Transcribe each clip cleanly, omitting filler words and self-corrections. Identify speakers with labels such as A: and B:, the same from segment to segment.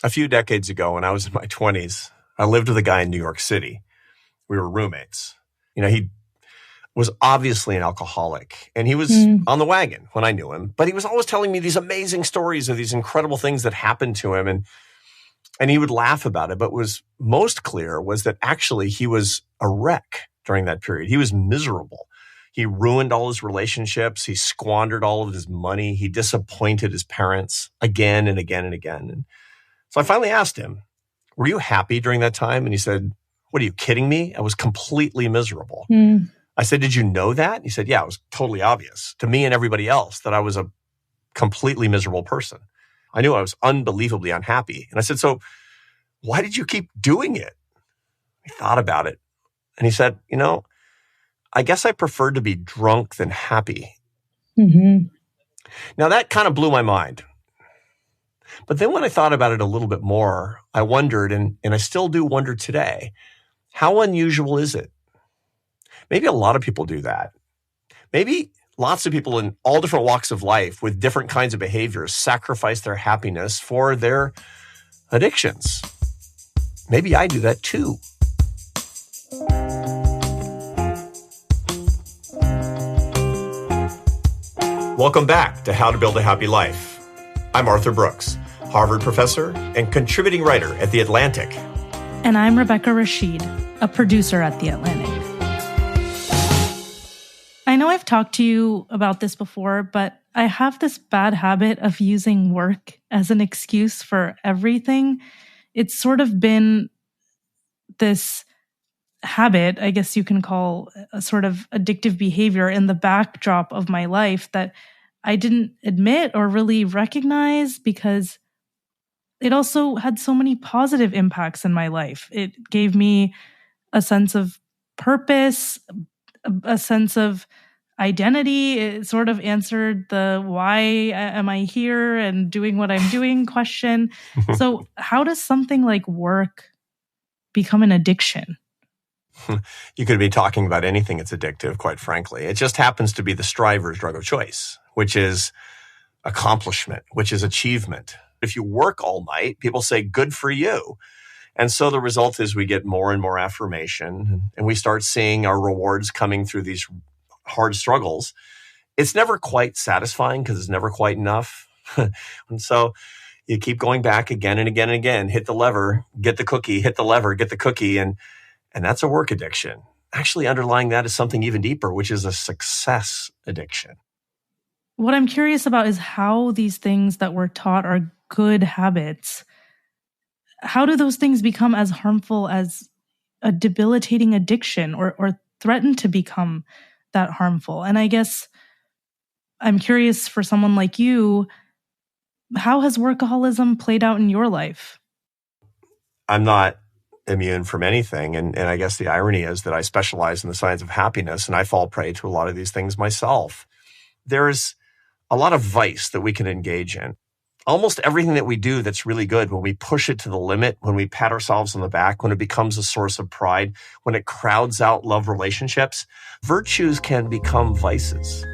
A: A few decades ago, when I was in my 20s, I lived with a guy in New York City. We were roommates. He was obviously an alcoholic, and he was on the wagon when I knew him, but he was always telling me these amazing stories of these incredible things that happened to him, and he would laugh about it. But what was most clear was that actually he was a wreck during that period. He was miserable. He ruined all his relationships. He squandered all of his money. He disappointed his parents again and again and again. And so I finally asked him, "Were you happy during that time?" And he said, "What, are you kidding me? I was completely miserable." I said, "Did you know that?" He said, "Yeah, it was totally obvious to me and everybody else that I was a completely miserable person. I knew I was unbelievably unhappy." And I said, "So why did you keep doing it?" He thought about it. And he said, "I guess I preferred to be drunk than happy." Now that kind of blew my mind. But then when I thought about it a little bit more, I wondered, and I still do wonder today, how unusual is it? Maybe a lot of people do that. Maybe lots of people in all different walks of life with different kinds of behaviors sacrifice their happiness for their addictions. Maybe I do that too. Welcome back to How to Build a Happy Life. I'm Arthur Brooks, Harvard professor and contributing writer at The Atlantic.
B: And I'm Rebecca Rashid, a producer at The Atlantic. I know I've talked to you about this before, but I have this bad habit of using work as an excuse for everything. It's sort of been this habit, I guess you can call a sort of addictive behavior in the backdrop of my life that I didn't admit or really recognize because it also had so many positive impacts in my life. It gave me a sense of purpose, a sense of identity. It sort of answered the why am I here and doing what I'm doing question. So how does something like work become an addiction?
A: You could be talking about anything that's addictive, quite frankly. It just happens to be the striver's drug of choice, which is accomplishment, which is achievement. If you work all night, people say, good for you. And so the result is we get more and more affirmation, and we start seeing our rewards coming through these hard struggles. It's never quite satisfying because it's never quite enough. And so you keep going back again and again and again, hit the lever, get the cookie, hit the lever, get the cookie. And that's a work addiction. Actually, underlying that is something even deeper, which is a success addiction.
B: What I'm curious about is how these things that we're taught are good habits. How do those things become as harmful as a debilitating addiction or threaten to become that harmful? And I guess I'm curious for someone like you, how has workaholism played out in your life?
A: I'm not immune from anything. And I guess the irony is that I specialize in the science of happiness, and I fall prey to a lot of these things myself. There's a lot of vice that we can engage in. Almost everything that we do that's really good, when we push it to the limit, when we pat ourselves on the back, when it becomes a source of pride, when it crowds out love relationships, virtues can become vices.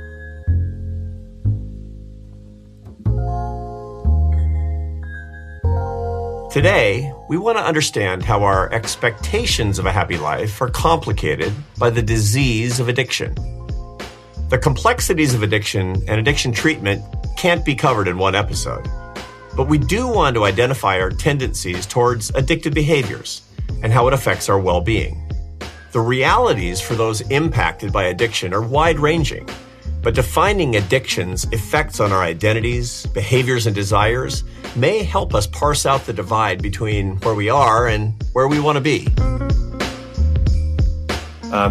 A: Today, we want to understand how our expectations of a happy life are complicated by the disease of addiction. The complexities of addiction and addiction treatment can't be covered in one episode, but we do want to identify our tendencies towards addictive behaviors and how it affects our well-being. The realities for those impacted by addiction are wide-ranging, but defining addiction's effects on our identities, behaviors, and desires may help us parse out the divide between where we are and where we want to be.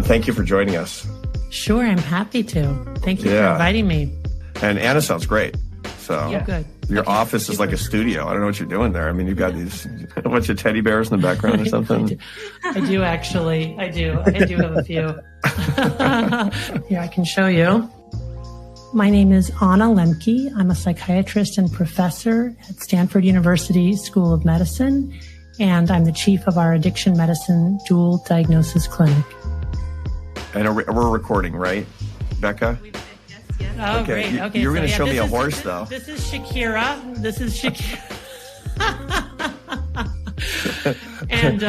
A: Thank you for joining us.
C: Sure, I'm happy to. Thank you for inviting me.
A: And Anna sounds great. So
C: yeah, good.
A: Your office is like a studio. I don't know what you're doing there. I mean, you've got these a bunch of teddy bears in the background or something.
C: I do actually. I do have a few. Here, I can show you. My name is Anna Lembke. I'm a psychiatrist and professor at Stanford University School of Medicine, and I'm the chief of our addiction medicine dual diagnosis clinic.
A: And we're recording, right, Becca?
C: Yes. Oh,
A: okay.
C: Great. Okay,
A: You're going to show me a horse,
C: though. This is Shakira. And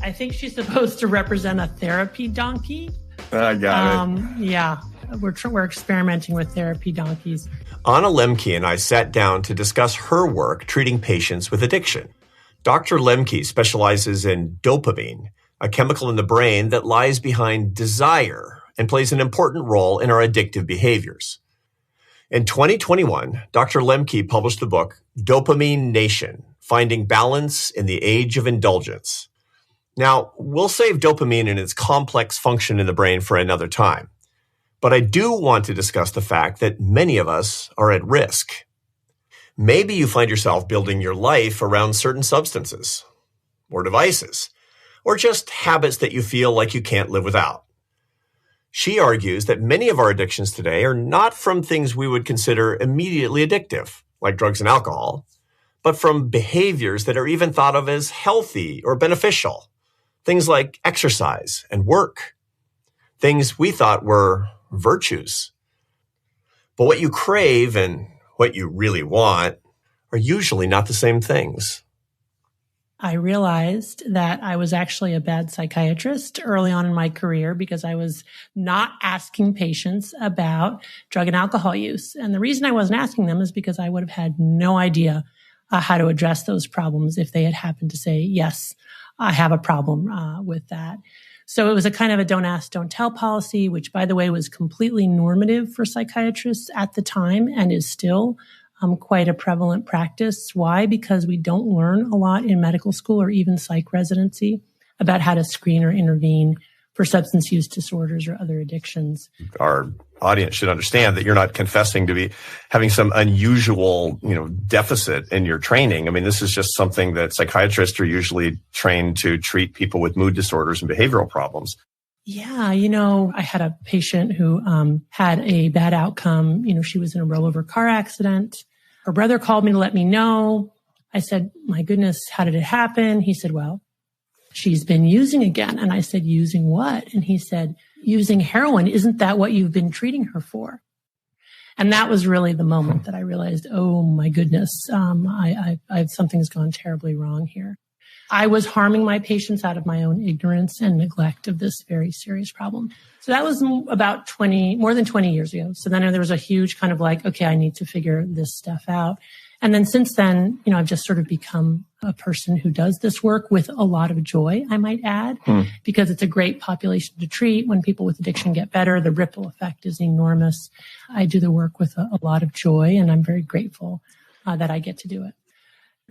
C: I think she's supposed to represent a therapy donkey.
A: I got it.
C: Yeah, we're experimenting with therapy donkeys.
A: Anna Lembke and I sat down to discuss her work treating patients with addiction. Dr. Lembke specializes in dopamine, a chemical in the brain that lies behind desire and plays an important role in our addictive behaviors. In 2021, Dr. Lembke published the book, Dopamine Nation, Finding Balance in the Age of Indulgence. Now, we'll save dopamine and its complex function in the brain for another time. But I do want to discuss the fact that many of us are at risk. Maybe you find yourself building your life around certain substances or devices, or just habits that you feel like you can't live without. She argues that many of our addictions today are not from things we would consider immediately addictive, like drugs and alcohol, but from behaviors that are even thought of as healthy or beneficial. Things like exercise and work. Things we thought were virtues. But what you crave and what you really want are usually not the same things.
C: I realized that I was actually a bad psychiatrist early on in my career because I was not asking patients about drug and alcohol use. And the reason I wasn't asking them is because I would have had no idea how to address those problems if they had happened to say, yes, I have a problem with that. So it was a kind of a don't ask, don't tell policy, which, by the way, was completely normative for psychiatrists at the time and is still quite a prevalent practice. Why? Because we don't learn a lot in medical school or even psych residency about how to screen or intervene for substance use disorders or other addictions.
A: Our audience should understand that you're not confessing to be having some unusual, deficit in your training. I mean, this is just something that psychiatrists are usually trained to treat people with mood disorders and behavioral problems.
C: Yeah, I had a patient who had a bad outcome. She was in a rollover car accident. Her brother called me to let me know. I said, my goodness, how did it happen? He said, well, she's been using again. And I said, using what? And he said, using heroin. Isn't that what you've been treating her for? And that was really the moment that I realized, oh my goodness, something's gone terribly wrong here. I was harming my patients out of my own ignorance and neglect of this very serious problem. So that was about more than 20 years ago. So then there was a huge kind of like, okay, I need to figure this stuff out. And then since then, I've just sort of become a person who does this work with a lot of joy, I might add, because it's a great population to treat. When people with addiction get better, the ripple effect is enormous. I do the work with a lot of joy, and I'm very grateful that I get to do it.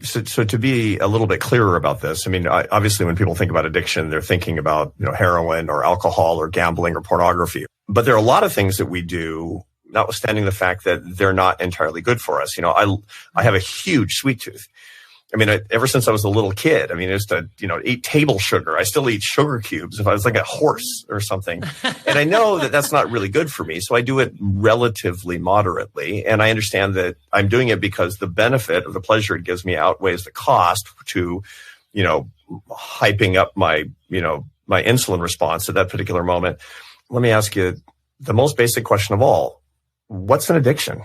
A: So to be a little bit clearer about this, I mean, obviously when people think about addiction, they're thinking about, heroin or alcohol or gambling or pornography. But there are a lot of things that we do, notwithstanding the fact that they're not entirely good for us. I have a huge sweet tooth. I mean, ever since I was a little kid, I used to, eat table sugar. I still eat sugar cubes if I was like a horse or something. And I know that that's not really good for me. So I do it relatively moderately. And I understand that I'm doing it because the benefit of the pleasure it gives me outweighs the cost to, hyping up my insulin response at that particular moment. Let me ask you the most basic question of all. What's an addiction?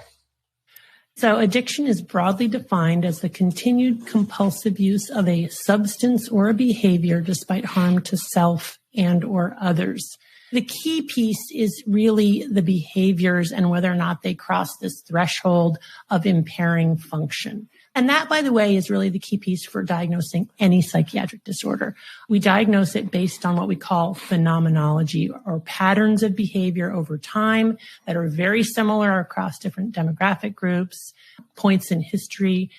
C: So addiction is broadly defined as the continued compulsive use of a substance or a behavior despite harm to self and or others. The key piece is really the behaviors and whether or not they cross this threshold of impairing function. And that, by the way, is really the key piece for diagnosing any psychiatric disorder. We diagnose it based on what we call phenomenology or patterns of behavior over time that are very similar across different demographic groups, points in history.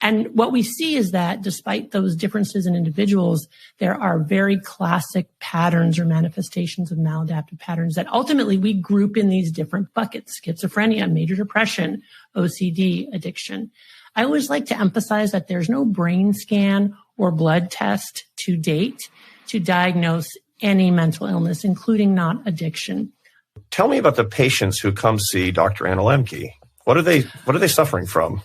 C: And what we see is that despite those differences in individuals, there are very classic patterns or manifestations of maladaptive patterns that ultimately we group in these different buckets: schizophrenia, major depression, OCD, addiction. I always like to emphasize that there's no brain scan or blood test to date to diagnose any mental illness, including not addiction.
A: Tell me about the patients who come see Dr. Anna Lembke. What are they suffering from?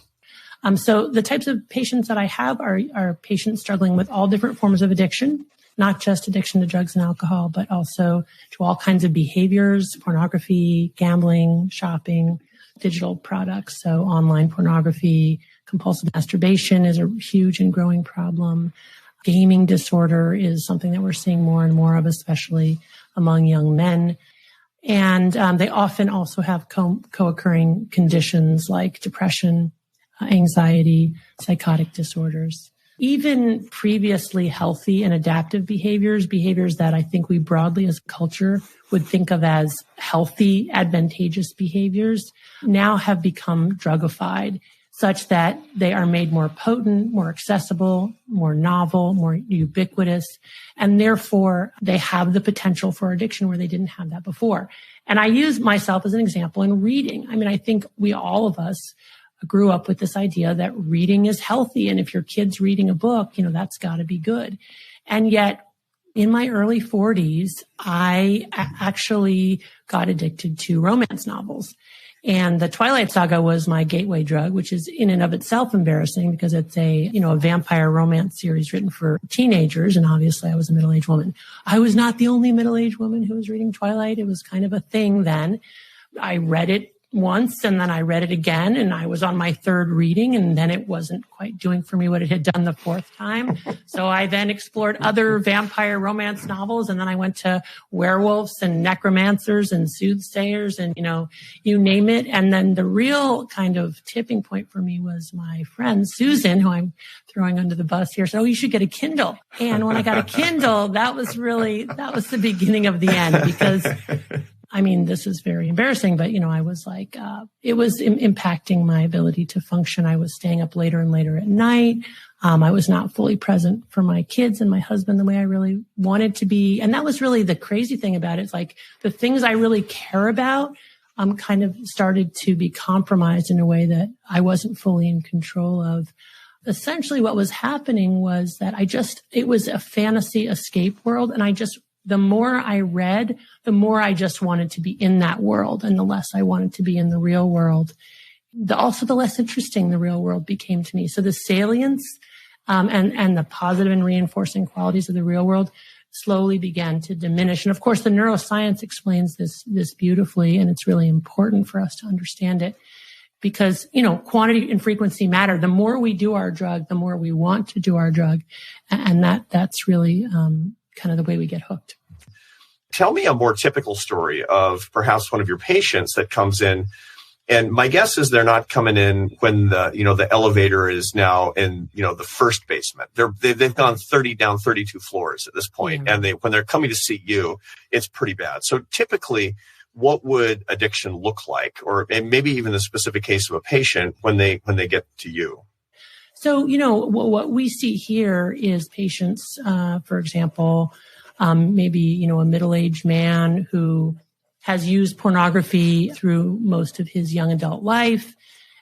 C: So the types of patients that I have are patients struggling with all different forms of addiction, not just addiction to drugs and alcohol, but also to all kinds of behaviors, pornography, gambling, shopping, digital products. So online pornography, compulsive masturbation is a huge and growing problem. Gaming disorder is something that we're seeing more and more of, especially among young men. And they often also have co-occurring conditions like depression, anxiety, psychotic disorders. Even previously healthy and adaptive behaviors that I think we broadly as a culture would think of as healthy, advantageous behaviors, now have become drugified, such that they are made more potent, more accessible, more novel, more ubiquitous, and therefore they have the potential for addiction where they didn't have that before. And I use myself as an example in reading. I mean, I think all of us grew up with this idea that reading is healthy. And if your kid's reading a book, that's got to be good. And yet in my early 40s, I actually got addicted to romance novels. And the Twilight Saga was my gateway drug, which is in and of itself embarrassing because it's a vampire romance series written for teenagers. And obviously I was a middle-aged woman. I was not the only middle-aged woman who was reading Twilight. It was kind of a thing then. I read it once and then I read it again and I was on my third reading and then it wasn't quite doing for me what it had done the fourth time. So I then explored other vampire romance novels and then I went to werewolves and necromancers and soothsayers and, you name it. And then the real kind of tipping point for me was my friend Susan, who I'm throwing under the bus here, said, "Oh, you should get a Kindle." And when I got a Kindle, that was the beginning of the end because this is very embarrassing, but, I was like, it was impacting my ability to function. I was staying up later and later at night. I was not fully present for my kids and my husband the way I really wanted to be. And that was really the crazy thing about it. It's like the things I really care about, kind of started to be compromised in a way that I wasn't fully in control of. Essentially what was happening was that it was a fantasy escape world. And the more I read, the more I just wanted to be in that world and the less I wanted to be in the real world. Also, the less interesting the real world became to me. So the salience and the positive and reinforcing qualities of the real world slowly began to diminish. And of course, the neuroscience explains this beautifully, and it's really important for us to understand it because, quantity and frequency matter. The more we do our drug, the more we want to do our drug. And that's really kind of the way we get hooked.
A: Tell me a more typical story of perhaps one of your patients that comes in. And my guess is they're not coming in when the elevator is now in, the first basement. They've gone 32 floors at this point.
C: Yeah.
A: And when they're coming to see you, it's pretty bad. So typically, what would addiction look like? And maybe even the specific case of a patient when they get to you?
C: So, what we see here is patients, for example, maybe, a middle-aged man who has used pornography through most of his young adult life.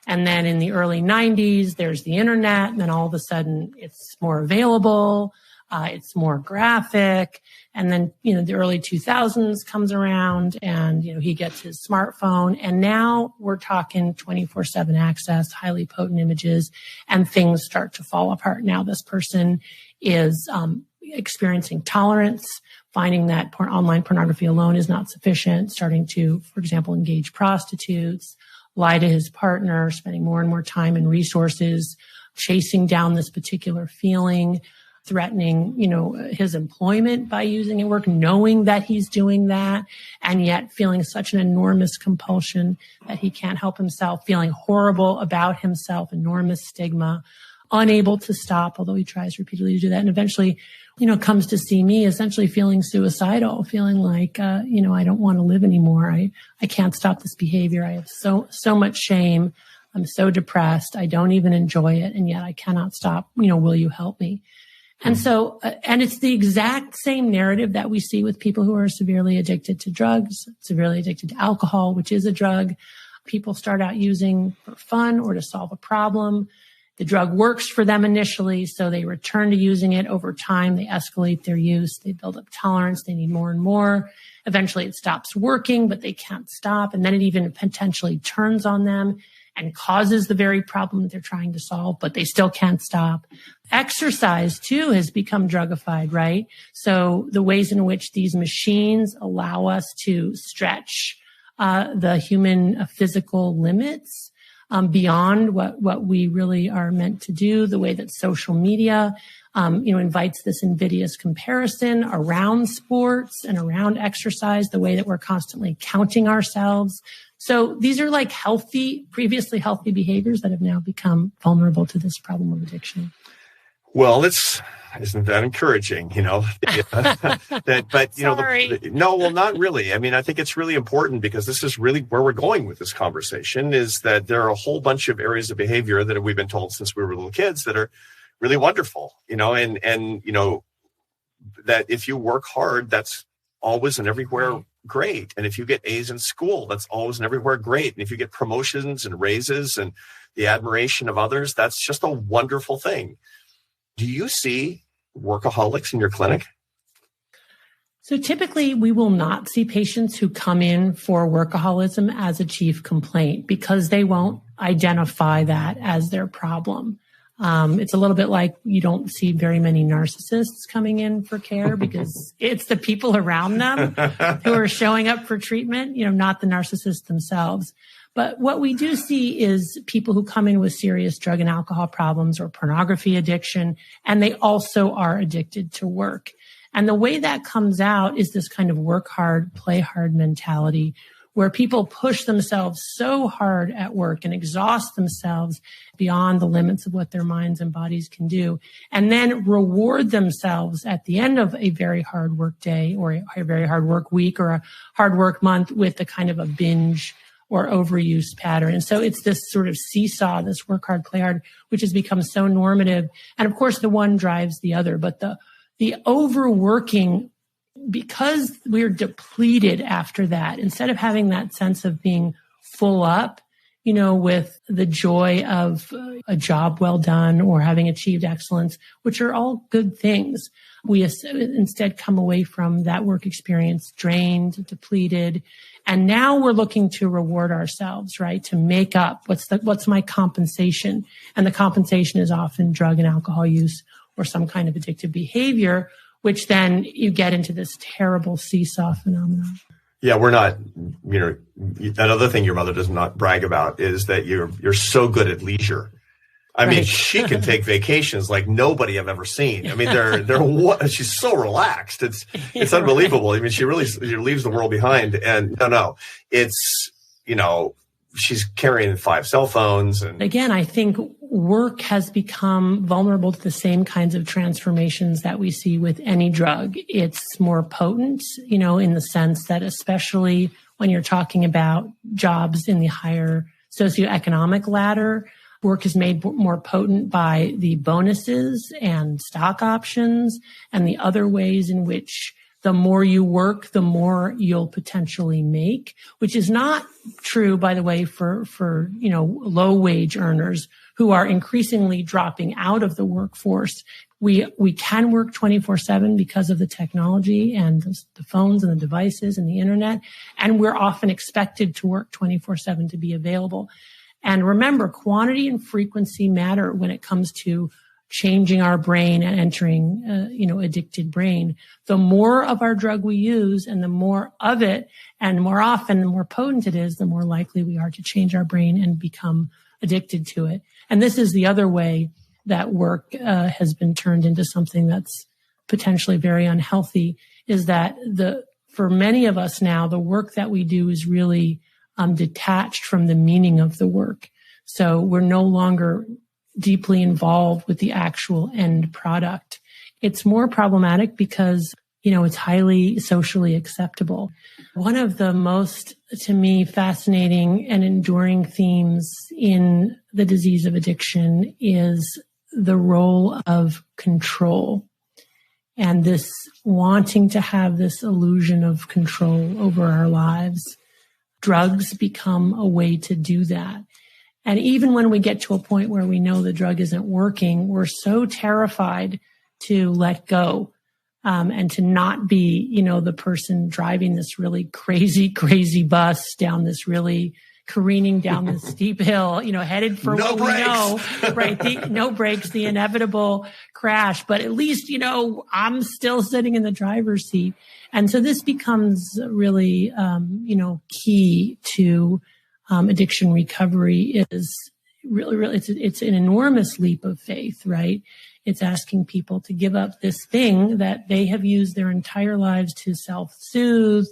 C: And then in the early 90s, there's the internet. And then all of a sudden it's more available. It's more graphic. And then, the early 2000s comes around and, he gets his smartphone. And now we're talking 24/7 access, highly potent images, and things start to fall apart. Now this person is experiencing tolerance, finding that online pornography alone is not sufficient, starting to, for example, engage prostitutes, lie to his partner, spending more and more time and resources, chasing down this particular feeling, threatening, his employment by using it at work, knowing that he's doing that, and yet feeling such an enormous compulsion that he can't help himself, feeling horrible about himself, enormous stigma, unable to stop, although he tries repeatedly to do that. And eventually, comes to see me essentially feeling suicidal, feeling like, I don't want to live anymore. I can't stop this behavior. I have so much shame. I'm so depressed. I don't even enjoy it. And yet I cannot stop. Will you help me? And so, and it's the exact same narrative that we see with people who are severely addicted to drugs, severely addicted to alcohol, which is a drug. People start out using for fun or to solve a problem. The drug works for them initially, so they return to using it over time. They escalate their use. They build up tolerance. They need more and more. Eventually it stops working, but they can't stop. And then it even potentially turns on them and causes the very problem that they're trying to solve, but they still can't stop. Exercise, too, has become drugified, right? So the ways in which these machines allow us to stretch the human physical limits beyond what we really are meant to do, the way that social media, invites this invidious comparison around sports and around exercise, the way that we're constantly counting ourselves. So these are like previously healthy behaviors that have now become vulnerable to this problem of addiction.
A: Well, isn't that encouraging? No, well, not really. I mean, I think it's really important because this is really where we're going with this conversation, is that there are a whole bunch of areas of behavior that we've been told since we were little kids that are really wonderful, and that if you work hard, that's always and everywhere great. And if you get A's in school, that's always and everywhere great. And if you get promotions and raises and the admiration of others, that's just a wonderful thing. Do you see workaholics in your clinic?
C: So typically we will not see patients who come in for workaholism as a chief complaint because they won't identify that as their problem. It's a little bit like you don't see very many narcissists coming in for care because it's the people around them who are showing up for treatment, not the narcissists themselves. But what we do see is people who come in with serious drug and alcohol problems or pornography addiction, and they also are addicted to work. And the way that comes out is this kind of work hard, play hard mentality where people push themselves so hard at work and exhaust themselves beyond the limits of what their minds and bodies can do, and then reward themselves at the end of a very hard work day or a very hard work week or a hard work month with a kind of a binge or overuse pattern. And so it's this sort of seesaw, this work hard, play hard, which has become so normative. And of course, the one drives the other, but the overworking, because we're depleted after that, instead of having that sense of being full up, with the joy of a job well done or having achieved excellence, which are all good things, we instead come away from that work experience drained, depleted. And now we're looking to reward ourselves, right? To make up what's my compensation? And the compensation is often drug and alcohol use or some kind of addictive behavior, which then you get into this terrible seesaw phenomenon.
A: Yeah, we're not, another thing your mother does not brag about is that you're so good at leisure. I mean, she can take vacations like nobody I've ever seen. I mean, she's so relaxed. It's unbelievable. I mean, she leaves the world behind. And it's, she's carrying 5 cell phones. And
C: again, I think work has become vulnerable to the same kinds of transformations that we see with any drug. It's more potent, in the sense that especially when you're talking about jobs in the higher socioeconomic ladder, work is made more potent by the bonuses and stock options and the other ways in which the more you work, the more you'll potentially make, which is not true, by the way, for low wage earners who are increasingly dropping out of the workforce. We can work 24/7 because of the technology and the phones and the devices and the internet. And we're often expected to work 24/7 to be available. And remember, quantity and frequency matter when it comes to changing our brain and entering, addicted brain. The more of our drug we use and the more of it and more often, the more potent it is, the more likely we are to change our brain and become addicted to it. And this is the other way that work has been turned into something that's potentially very unhealthy, is that for many of us now, the work that we do is really detached from the meaning of the work. So we're no longer deeply involved with the actual end product. It's more problematic because, it's highly socially acceptable. One of the most, to me, fascinating and enduring themes in the disease of addiction is the role of control and this wanting to have this illusion of control over our lives. Drugs become a way to do that. And even when we get to a point where we know the drug isn't working, we're so terrified to let go and to not be, the person driving this really crazy bus down this really careening down this steep hill, headed for
A: no
C: what
A: brakes.
C: We know, right? No brakes, the inevitable crash. But at least, I'm still sitting in the driver's seat. And so this becomes really, key to addiction recovery is really, it's an enormous leap of faith, right? It's asking people to give up this thing that they have used their entire lives to self-soothe,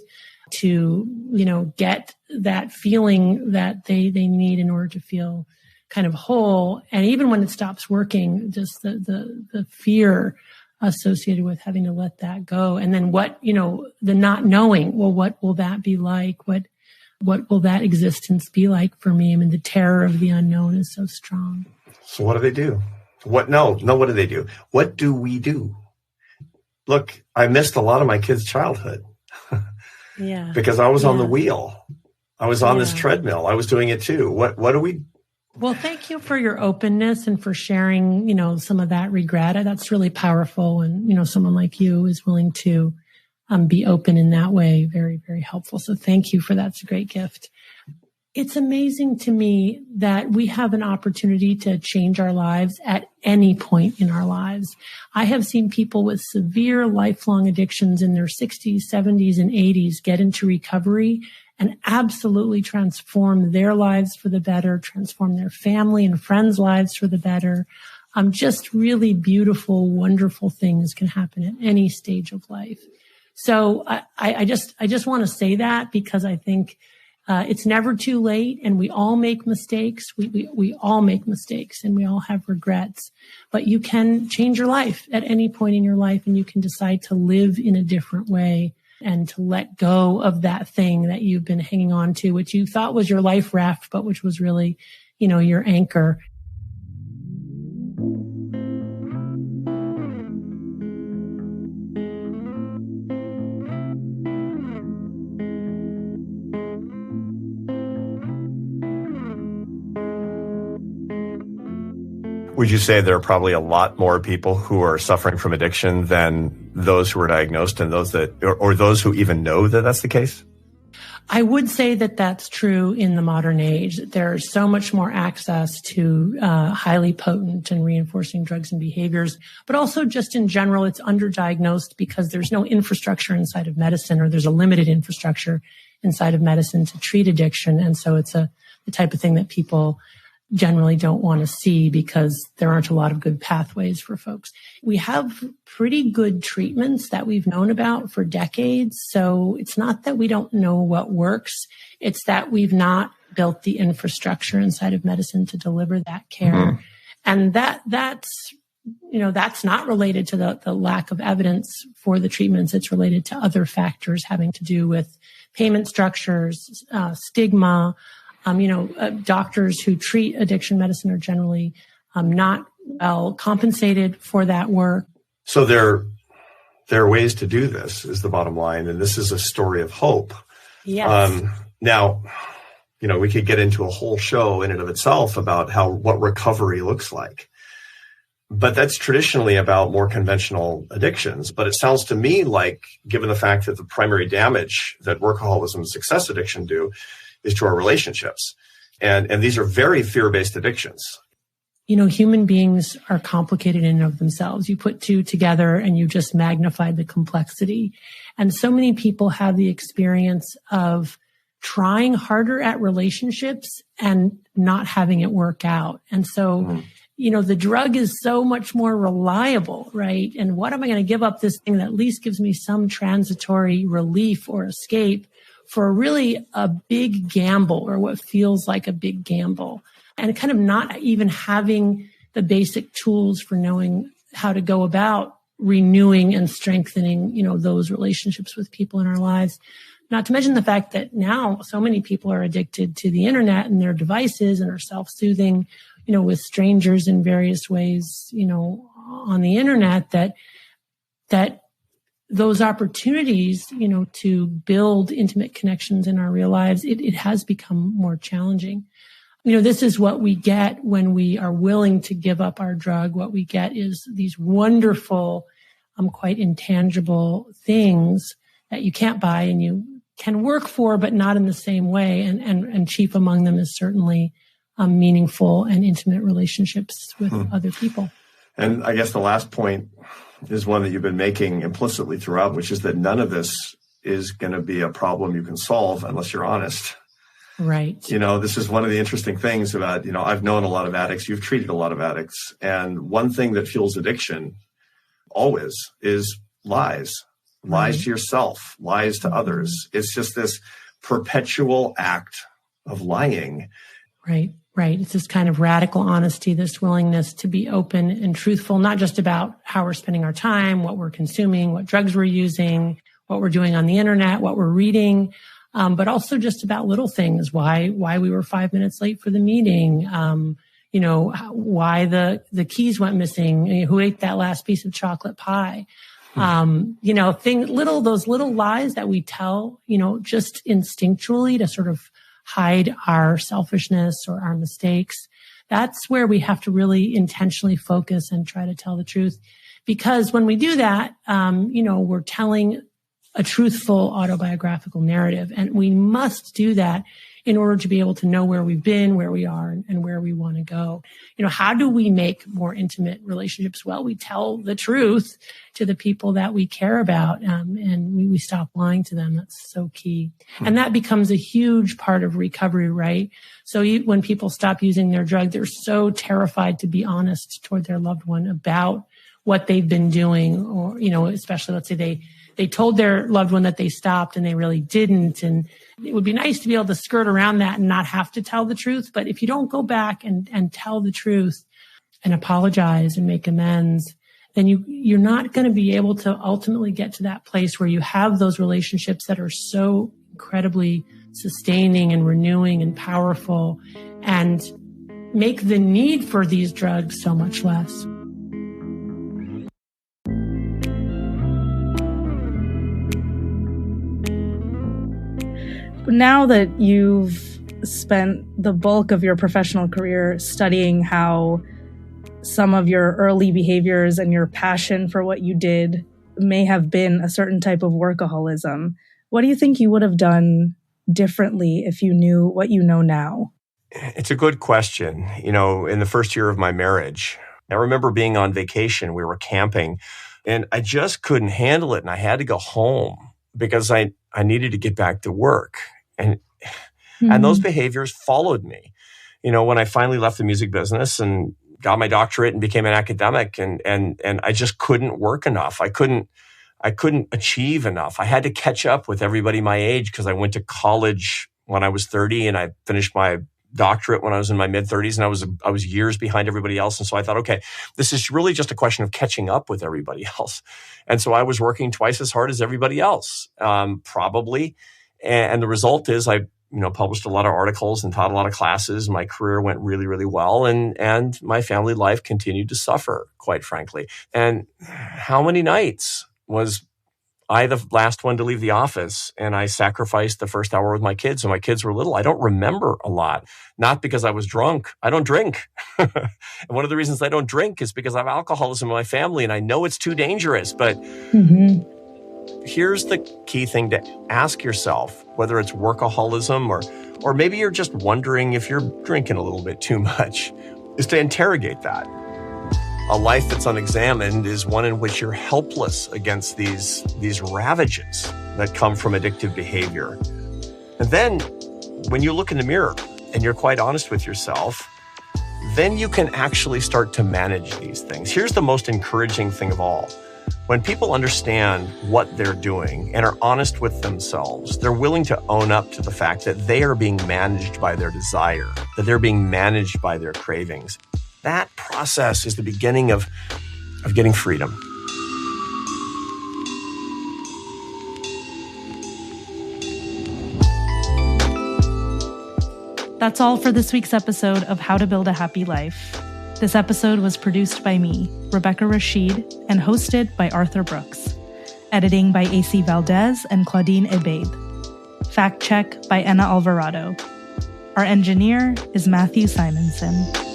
C: to, get that feeling that they need in order to feel kind of whole. And even when it stops working, just the fear associated with having to let that go. And then the not knowing, well, what will that be like? What will that existence be like for me? I mean, the terror of the unknown is so strong.
A: So what do they do? What do they do? What do we do? Look, I missed a lot of my kids' childhood.
C: Yeah.
A: Because I was on the wheel. I was on this treadmill. I was doing it too. What do we?
C: Well, thank you for your openness and for sharing, some of that regret. That's really powerful. And, someone like you is willing to be open in that way. Very, very helpful. So thank you for that. It's a great gift. It's amazing to me that we have an opportunity to change our lives at any point in our lives. I have seen people with severe lifelong addictions in their 60s, 70s, and 80s get into recovery and absolutely transform their lives for the better, transform their family and friends' lives for the better. Just really beautiful, wonderful things can happen at any stage of life. So I just want to say that because I think it's never too late, and we all make mistakes. We all make mistakes, and we all have regrets. But you can change your life at any point in your life, and you can decide to live in a different way and to let go of that thing that you've been hanging on to, which you thought was your life raft, but which was really, your anchor.
A: Would you say there are probably a lot more people who are suffering from addiction than those who are diagnosed and those or those who even know that that's the case?
C: I would say that that's true in the modern age. There's so much more access to highly potent and reinforcing drugs and behaviors, but also just in general, it's underdiagnosed because there's no infrastructure inside of medicine, or there's a limited infrastructure inside of medicine to treat addiction. And so it's the type of thing that people generally don't want to see because there aren't a lot of good pathways for folks. We have pretty good treatments that we've known about for decades. So it's not that we don't know what works. It's that we've not built the infrastructure inside of medicine to deliver that care. Mm-hmm. And that's not related to the lack of evidence for the treatments. It's related to other factors having to do with payment structures, stigma. Doctors who treat addiction medicine are generally not well compensated for that work.
A: So there are ways to do this, is the bottom line. And this is a story of hope.
C: Yes.
A: Now, we could get into a whole show in and of itself about what recovery looks like. But that's traditionally about more conventional addictions. But it sounds to me like, given the fact that the primary damage that workaholism and success addiction do is to our relationships. And these are very fear-based addictions.
C: Human beings are complicated in and of themselves. You put two together and you just magnify the complexity. And so many people have the experience of trying harder at relationships and not having it work out. And so, the drug is so much more reliable, right? And what am I going to give up this thing that at least gives me some transitory relief or escape for really a big gamble, or what feels like a big gamble, and kind of not even having the basic tools for knowing how to go about renewing and strengthening, those relationships with people in our lives. Not to mention the fact that now so many people are addicted to the internet and their devices and are self-soothing, with strangers in various ways, on the internet, that those opportunities, to build intimate connections in our real lives, it has become more challenging. This is what we get when we are willing to give up our drug. What we get is these wonderful, quite intangible things that you can't buy and you can work for, but not in the same way. And chief among them is certainly meaningful and intimate relationships with other people.
A: And I guess the last point is one that you've been making implicitly throughout, which is that none of this is going to be a problem you can solve unless you're honest.
C: Right.
A: This is one of the interesting things about, I've known a lot of addicts. You've treated a lot of addicts. And one thing that fuels addiction always is lies to yourself, lies to others. It's just this perpetual act of lying.
C: Right. It's this kind of radical honesty, this willingness to be open and truthful, not just about how we're spending our time, what we're consuming, what drugs we're using, what we're doing on the internet, what we're reading, but also just about little things, why we were 5 minutes late for the meeting, why the keys went missing, who ate that last piece of chocolate pie. Those little lies that we tell, just instinctually to sort of hide our selfishness or our mistakes. That's where we have to really intentionally focus and try to tell the truth. Because when we do that, we're telling a truthful autobiographical narrative. And we must do that in order to be able to know where we've been, where we are, and where we want to go. How do we make more intimate relationships? Well, we tell the truth to the people that we care about, and we stop lying to them. That's so key. And that becomes a huge part of recovery, right? So when people stop using their drug, they're so terrified to be honest toward their loved one about what they've been doing, or, especially let's say they told their loved one that they stopped and they really didn't. And it would be nice to be able to skirt around that and not have to tell the truth. But if you don't go back and tell the truth and apologize and make amends, then you're not going to be able to ultimately get to that place where you have those relationships that are so incredibly sustaining and renewing and powerful, and make the need for these drugs so much less.
B: Now that you've spent the bulk of your professional career studying how some of your early behaviors and your passion for what you did may have been a certain type of workaholism, what do you think you would have done differently if you knew what you know now?
A: It's a good question. In the first year of my marriage, I remember being on vacation. We were camping, and I just couldn't handle it, and I had to go home because I needed to get back to work. And those behaviors followed me. When I finally left the music business and got my doctorate and became an academic, and I just couldn't work enough. I couldn't achieve enough. I had to catch up with everybody my age because I went to college when I was 30 and I finished my doctorate when I was in my mid-30s, and I was years behind everybody else. And so I thought, okay, this is really just a question of catching up with everybody else. And so I was working twice as hard as everybody else, probably. And the result is I, published a lot of articles and taught a lot of classes. My career went really, really well. And my family life continued to suffer, quite frankly. And how many nights was I the last one to leave the office, and I sacrificed the first hour with my kids when my kids were little? I don't remember a lot, not because I was drunk. I don't drink. And one of the reasons I don't drink is because I have alcoholism in my family, and I know it's too dangerous, but here's the key thing to ask yourself, whether it's workaholism or maybe you're just wondering if you're drinking a little bit too much, is to interrogate that. A life that's unexamined is one in which you're helpless against these ravages that come from addictive behavior. And then when you look in the mirror and you're quite honest with yourself, then you can actually start to manage these things. Here's the most encouraging thing of all. When people understand what they're doing and are honest with themselves, they're willing to own up to the fact that they are being managed by their desire, that they're being managed by their cravings. That process is the beginning of getting freedom.
B: That's all for this week's episode of How to Build a Happy Life. This episode was produced by me, Rebecca Rashid, and hosted by Arthur Brooks. Editing by AC Valdez and Claudine Ebeid. Fact check by Anna Alvarado. Our engineer is Matthew Simonson.